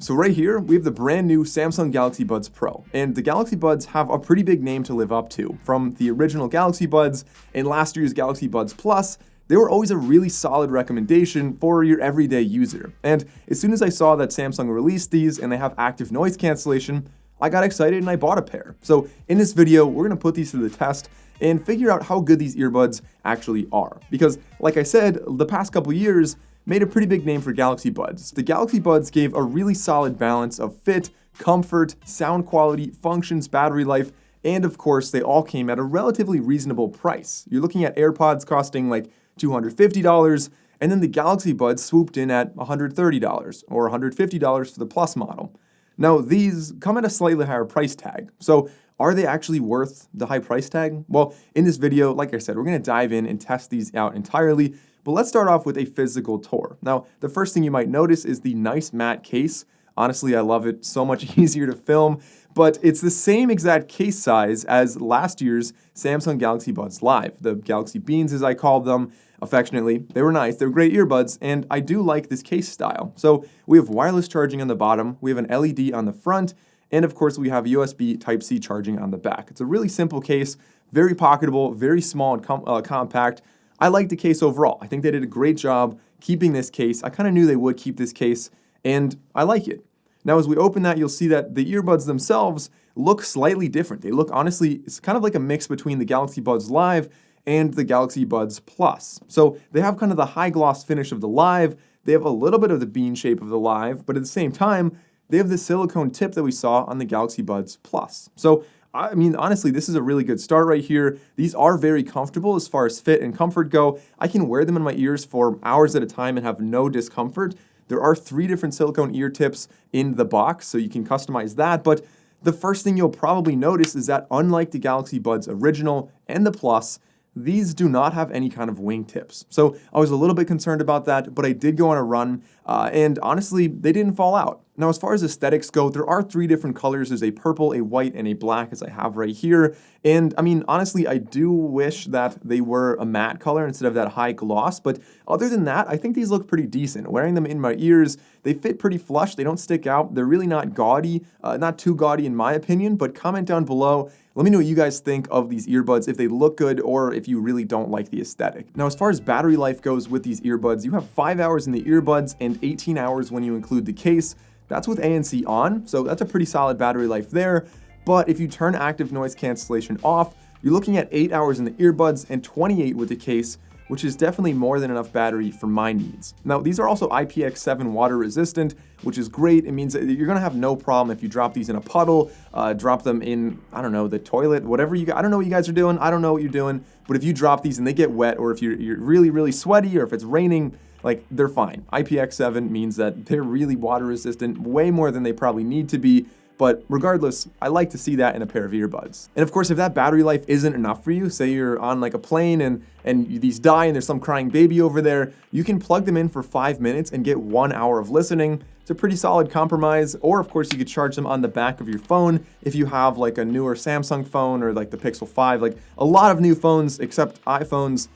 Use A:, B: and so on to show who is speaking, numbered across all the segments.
A: So right here, we have the brand new Samsung Galaxy Buds Pro, and the Galaxy Buds have a pretty big name to live up to. From the original Galaxy Buds and last year's Galaxy Buds Plus, they were always a really solid recommendation for your everyday user. And as soon as I saw that Samsung released these and they have active noise cancellation, I got excited and I bought a pair. So in this video, we're gonna put these to the test and figure out how good these earbuds actually are. Because like I said, the past couple years made a pretty big name for Galaxy Buds. The Galaxy Buds gave a really solid balance of fit, comfort, sound quality, functions, battery life, and of course, they all came at a relatively reasonable price. You're looking at AirPods costing like $250, and then the Galaxy Buds swooped in at $130 or $150 for the Plus model. Now, these come at a slightly higher price tag. So are they actually worth the high price tag? Well, in this video, like I said, we're gonna dive in and test these out entirely, but let's start off with a physical tour. Now, the first thing you might notice is the nice matte case. Honestly, I love it, so much easier to film, but it's the same exact case size as last year's Samsung Galaxy Buds Live, the Galaxy Beans as I called them affectionately. They were nice, they're great earbuds, and I do like this case style. So we have wireless charging on the bottom, we have an LED on the front, and of course we have USB Type-C charging on the back. It's a really simple case, very pocketable, very small and compact. I like the case overall. I think they did a great job keeping this case. I kind of knew they would keep this case, and I like it. Now, as we open that, you'll see that the earbuds themselves look slightly different. They look, honestly, it's kind of like a mix between the Galaxy Buds Live and the Galaxy Buds Plus. So they have kind of the high gloss finish of the Live. They have a little bit of the bean shape of the Live, but at the same time, they have the silicone tip that we saw on the Galaxy Buds Plus. So I mean, honestly, this is a really good start right here. These are very comfortable as far as fit and comfort go. I can wear them in my ears for hours at a time and have no discomfort. There are 3 different silicone ear tips in the box, so you can customize that. But the first thing you'll probably notice is that unlike the Galaxy Buds Original and the Plus, these do not have any kind of wing tips. So I was a little bit concerned about that, but I did go on a run, and honestly, they didn't fall out. Now, as far as aesthetics go, there are 3 different colors. There's a purple, a white, and a black, as I have right here. And I mean, honestly, I do wish that they were a matte color instead of that high gloss. But other than that, I think these look pretty decent. Wearing them in my ears, they fit pretty flush. They don't stick out. They're really not gaudy, not too gaudy in my opinion. But comment down below. Let me know what you guys think of these earbuds, if they look good or if you really don't like the aesthetic. Now, as far as battery life goes with these earbuds, you have 5 hours in the earbuds and 18 hours when you include the case. That's with ANC on, so that's a pretty solid battery life there. But if you turn active noise cancellation off, you're looking at 8 hours in the earbuds and 28 with the case, which is definitely more than enough battery for my needs. Now, these are also IPX7 water resistant, which is great. It means that you're gonna have no problem if you drop these in a puddle, drop them in, I don't know, the toilet, whatever I don't know what you guys are doing, I don't know what you're doing, but if you drop these and they get wet, or if you're really, really sweaty, or if it's raining, like, they're fine. IPX7 means that they're really water resistant, way more than they probably need to be. But regardless, I like to see that in a pair of earbuds. And of course, if that battery life isn't enough for you, say you're on like a plane and these die and there's some crying baby over there, you can plug them in for 5 minutes and get 1 hour of listening. It's a pretty solid compromise. Or of course, you could charge them on the back of your phone if you have like a newer Samsung phone or like the Pixel 5. Like a lot of new phones, except iPhones,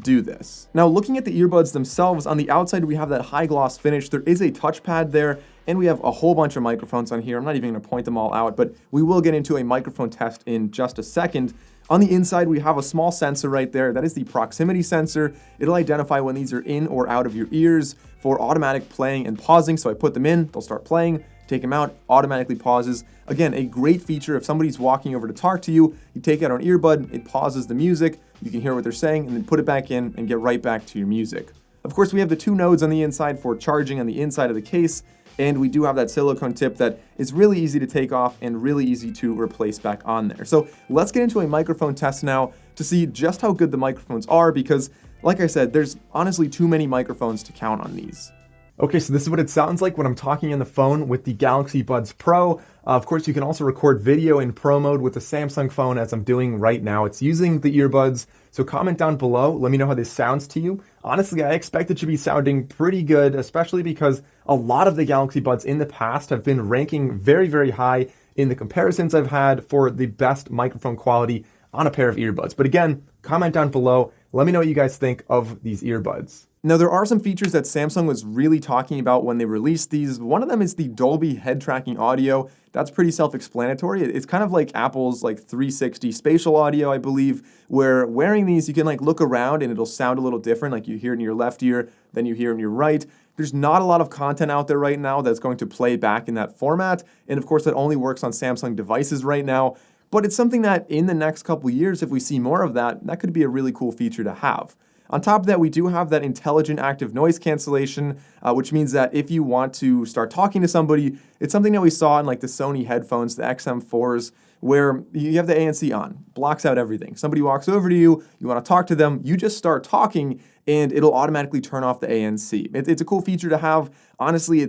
A: do this. Now, looking at the earbuds themselves, on the outside we have that high gloss finish. There is a touchpad there, and we have a whole bunch of microphones on here. I'm not even going to point them all out, but we will get into a microphone test in just a second. On the inside, we have a small sensor right there. That is the proximity sensor. It'll identify when these are in or out of your ears for automatic playing and pausing. So I put them in, they'll start playing, take them out, automatically pauses. Again, a great feature. If somebody's walking over to talk to you, you take out an earbud, it pauses the music, you can hear what they're saying, and then put it back in and get right back to your music. Of course, we have the 2 nodes on the inside for charging on the inside of the case, and we do have that silicone tip that is really easy to take off and really easy to replace back on there. So let's get into a microphone test now to see just how good the microphones are, because like I said, there's honestly too many microphones to count on these. Okay, so this is what it sounds like when I'm talking on the phone with the Galaxy Buds Pro. Of course, you can also record video in Pro mode with the Samsung phone, as I'm doing right now. It's using the earbuds, so comment down below. Let me know how this sounds to you. Honestly, I expect it to be sounding pretty good, especially because a lot of the Galaxy Buds in the past have been ranking very, very high in the comparisons I've had for the best microphone quality on a pair of earbuds. But again, comment down below. Let me know what you guys think of these earbuds. Now, there are some features that Samsung was really talking about when they released these. One of them is the Dolby head tracking audio. That's pretty self-explanatory. It's kind of like Apple's like 360 spatial audio, I believe, where wearing these, you can like look around and it'll sound a little different. Like you hear it in your left ear, then you hear it in your right. There's not a lot of content out there right now that's going to play back in that format. And of course, that only works on Samsung devices right now. But it's something that in the next couple of years, if we see more of that, that could be a really cool feature to have. On top of that, we do have that intelligent active noise cancellation, which means that if you want to start talking to somebody, it's something that we saw in like the Sony headphones, the XM4s, where you have the ANC on, blocks out everything. Somebody walks over to you, you want to talk to them, you just start talking, and it'll automatically turn off the ANC. It's a cool feature to have. Honestly,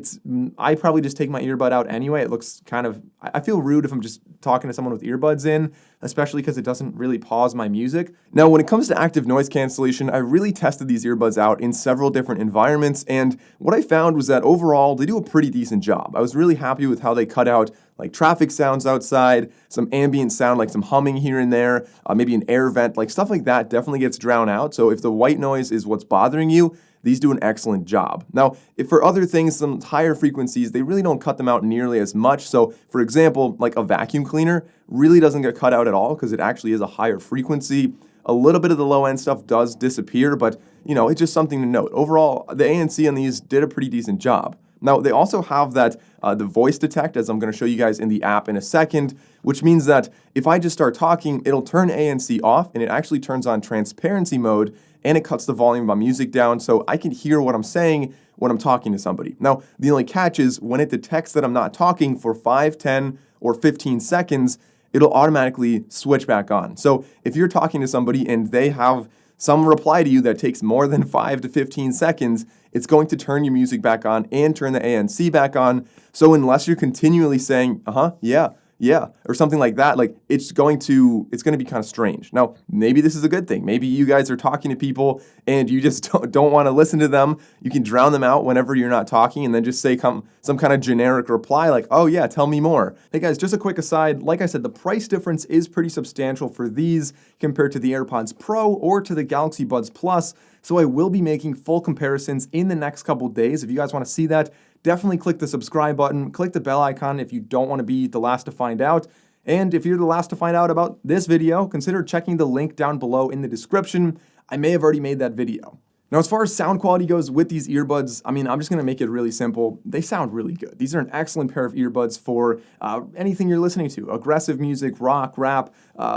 A: I probably just take my earbud out anyway. It looks kind of, I feel rude if I'm just talking to someone with earbuds in, especially because it doesn't really pause my music. Now, when it comes to active noise cancellation, I really tested these earbuds out in several different environments, and what I found was that overall, they do a pretty decent job. I was really happy with how they cut out like traffic sounds outside, some ambient sound like some humming here and there, maybe an air vent, like stuff like that definitely gets drowned out. So if the white noise is what's bothering you, these do an excellent job. Now, if for other things, some higher frequencies, they really don't cut them out nearly as much. So for example, like a vacuum cleaner really doesn't get cut out at all because it actually is a higher frequency. A little bit of the low end stuff does disappear, but it's just something to note. Overall, the ANC on these did a pretty decent job. Now, they also have that the voice detect, as I'm going to show you guys in the app in a second, which means that if I just start talking, it'll turn ANC off, and it actually turns on transparency mode, and it cuts the volume of my music down so I can hear what I'm saying when I'm talking to somebody. Now, the only catch is when it detects that I'm not talking for 5, 10, or 15 seconds, it'll automatically switch back on. So if you're talking to somebody and they have some reply to you that takes more than 5 to 15 seconds, it's going to turn your music back on and turn the ANC back on. So unless you're continually saying, yeah, or something like that, like it's going to be kind of strange. Now, maybe this is a good thing. Maybe you guys are talking to people and you just don't want to listen to them. You can drown them out whenever you're not talking and then just say some kind of generic reply like, oh yeah, tell me more. Hey guys, just a quick aside. Like I said, the price difference is pretty substantial for these compared to the AirPods Pro or to the Galaxy Buds Plus. So I will be making full comparisons in the next couple days. If you guys want to see that, definitely click the subscribe button, click the bell icon if you don't want to be the last to find out. And if you're the last to find out about this video, consider checking the link down below in the description. I may have already made that video. Now, as far as sound quality goes with these earbuds, I'm just going to make it really simple. They sound really good. These are an excellent pair of earbuds for anything you're listening to. Aggressive music, rock, rap,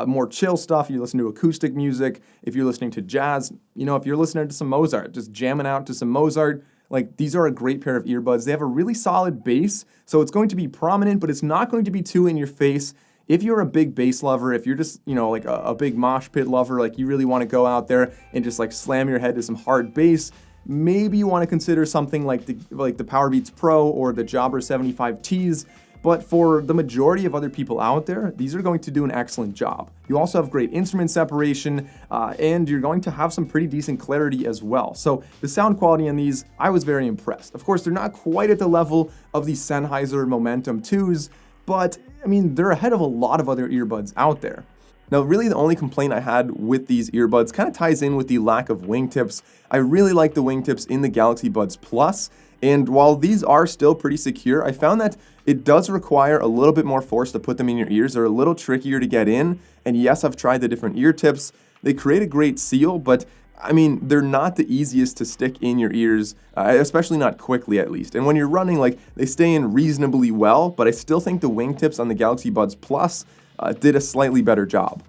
A: more chill stuff. You listen to acoustic music. If you're listening to jazz, if you're listening to some Mozart, just jamming out to some Mozart, like these are a great pair of earbuds. They have a really solid bass, so it's going to be prominent, but it's not going to be too in your face. If you're a big bass lover, if you're just, like a big mosh pit lover, like you really want to go out there and just like slam your head to some hard bass, maybe you want to consider something like the Powerbeats Pro or the Jabra 75Ts. But for the majority of other people out there, these are going to do an excellent job. You also have great instrument separation, and you're going to have some pretty decent clarity as well. So the sound quality on these, I was very impressed. Of course, they're not quite at the level of the Sennheiser Momentum 2s, but they're ahead of a lot of other earbuds out there. Now, really the only complaint I had with these earbuds kind of ties in with the lack of wingtips. I really like the wingtips in the Galaxy Buds Plus, and while these are still pretty secure, I found that it does require a little bit more force to put them in your ears. They're a little trickier to get in, and yes, I've tried the different ear tips. They create a great seal, but they're not the easiest to stick in your ears, especially not quickly at least. And when you're running, they stay in reasonably well, but I still think the wingtips on the Galaxy Buds Plus did a slightly better job.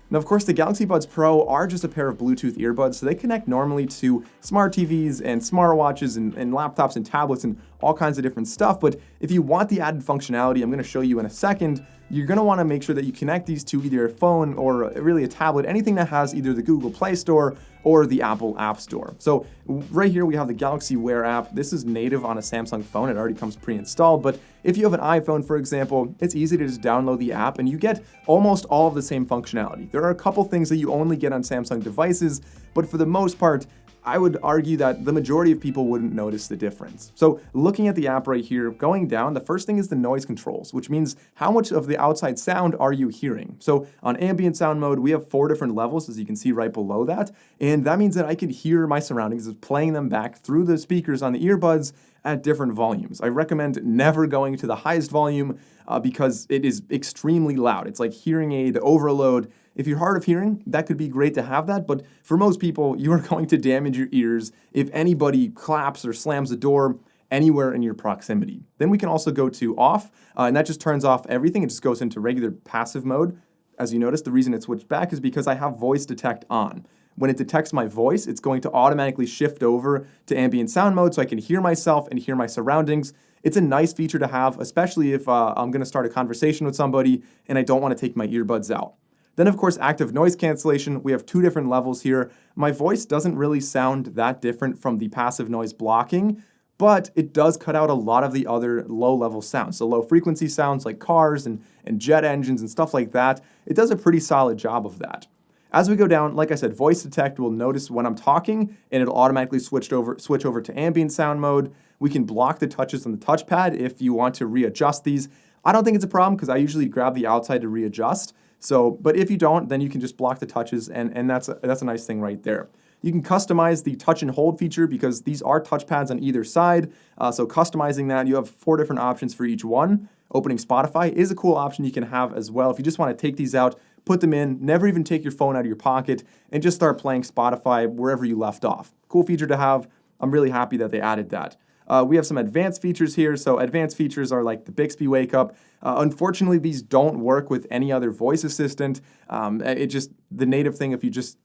A: Now, of course, the Galaxy Buds Pro are just a pair of Bluetooth earbuds, so they connect normally to smart TVs and smartwatches and laptops and tablets and all kinds of different stuff. But if you want the added functionality, I'm going to show you in a second, you're going to want to make sure that you connect these to either a phone or really a tablet, anything that has either the Google Play Store or the Apple App Store. So right here we have the Galaxy Wear app. This is native on a Samsung phone. It already comes pre-installed, but if you have an iPhone, for example, it's easy to just download the app and you get almost all of the same functionality. There are a couple things that you only get on Samsung devices, but for the most part, I would argue that the majority of people wouldn't notice the difference. So looking at the app right here, going down, the first thing is the noise controls, which means how much of the outside sound are you hearing? So on ambient sound mode, we have 4 different levels, as you can see right below that. And that means that I can hear my surroundings as playing them back through the speakers on the earbuds at different volumes. I recommend never going to the highest volume because it is extremely loud. It's like hearing aid overload. If you're hard of hearing, that could be great to have that, but for most people, you are going to damage your ears if anybody claps or slams the door anywhere in your proximity. Then we can also go to off, and that just turns off everything. It just goes into regular passive mode. As you notice, the reason it switched back is because I have voice detect on. When it detects my voice, it's going to automatically shift over to ambient sound mode so I can hear myself and hear my surroundings. It's a nice feature to have, especially if I'm going to start a conversation with somebody and I don't want to take my earbuds out. Then, of course, active noise cancellation. We have 2 different levels here. My voice doesn't really sound that different from the passive noise blocking, but it does cut out a lot of the other low-level sounds. So low-frequency sounds like cars and jet engines and stuff like that. It does a pretty solid job of that. As we go down, like I said, voice detect will notice when I'm talking, and it'll automatically switch over to ambient sound mode. We can block the touches on the touchpad if you want to readjust these. I don't think it's a problem because I usually grab the outside to readjust. So, but if you don't, then you can just block the touches, and that's a nice thing right there. You can customize the touch and hold feature because these are touchpads on either side. So customizing that, you have 4 different options for each one. Opening Spotify is a cool option you can have as well. If you just want to take these out, put them in, never even take your phone out of your pocket, and just start playing Spotify wherever you left off. Cool feature to have. I'm really happy that they added that. We have some advanced features here. So advanced features are like the Bixby Wake Up. Unfortunately, these don't work with any other voice assistant. It just, the native thing,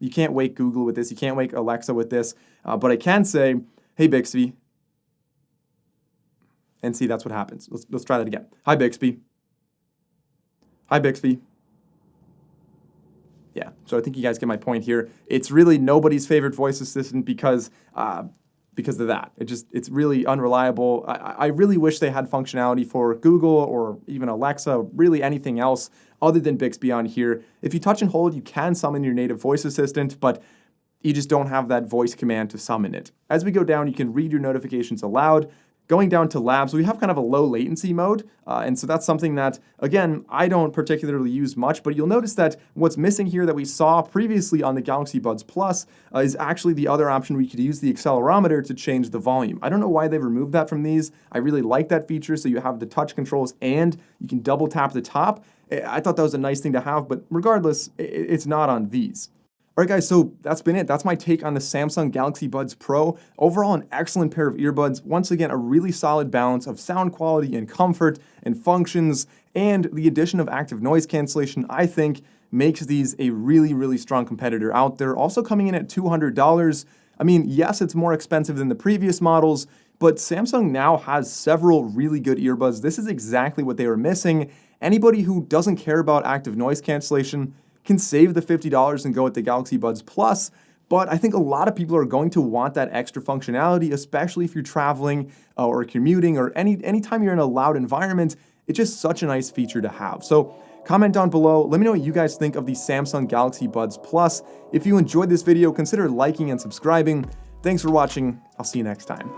A: you can't wake Google with this, you can't wake Alexa with this, but I can say, hey Bixby, and see, that's what happens. Let's try that again. Hi Bixby. Hi Bixby. Yeah, so I think you guys get my point here. It's really nobody's favorite voice assistant because of that. It's really unreliable. I really wish they had functionality for Google or even Alexa, really anything else other than Bixby on here. If you touch and hold, you can summon your native voice assistant, but you just don't have that voice command to summon it. As we go down, you can read your notifications aloud. Going down to labs, we have kind of a low latency mode, and so that's something that, again, I don't particularly use much, but you'll notice that what's missing here that we saw previously on the Galaxy Buds Plus is actually the other option where you could use the accelerometer to change the volume. I don't know why they've removed that from these. I really like that feature, so you have the touch controls and you can double tap the top. I thought that was a nice thing to have, but regardless, it's not on these. All right, guys, so that's been it. That's my take on the Samsung Galaxy Buds Pro. Overall, an excellent pair of earbuds. Once again, a really solid balance of sound quality and comfort and functions, and the addition of active noise cancellation, I think, makes these a really, really strong competitor out there. Also coming in at $200. I mean, yes, it's more expensive than the previous models, but Samsung now has several really good earbuds. This is exactly what they were missing. Anybody who doesn't care about active noise cancellation can save the $50 and go with the Galaxy Buds Plus, but I think a lot of people are going to want that extra functionality, especially if you're traveling or commuting or anytime you're in a loud environment. It's just such a nice feature to have. So comment down below. Let me know what you guys think of the Samsung Galaxy Buds Plus. If you enjoyed this video, consider liking and subscribing. Thanks for watching. I'll see you next time.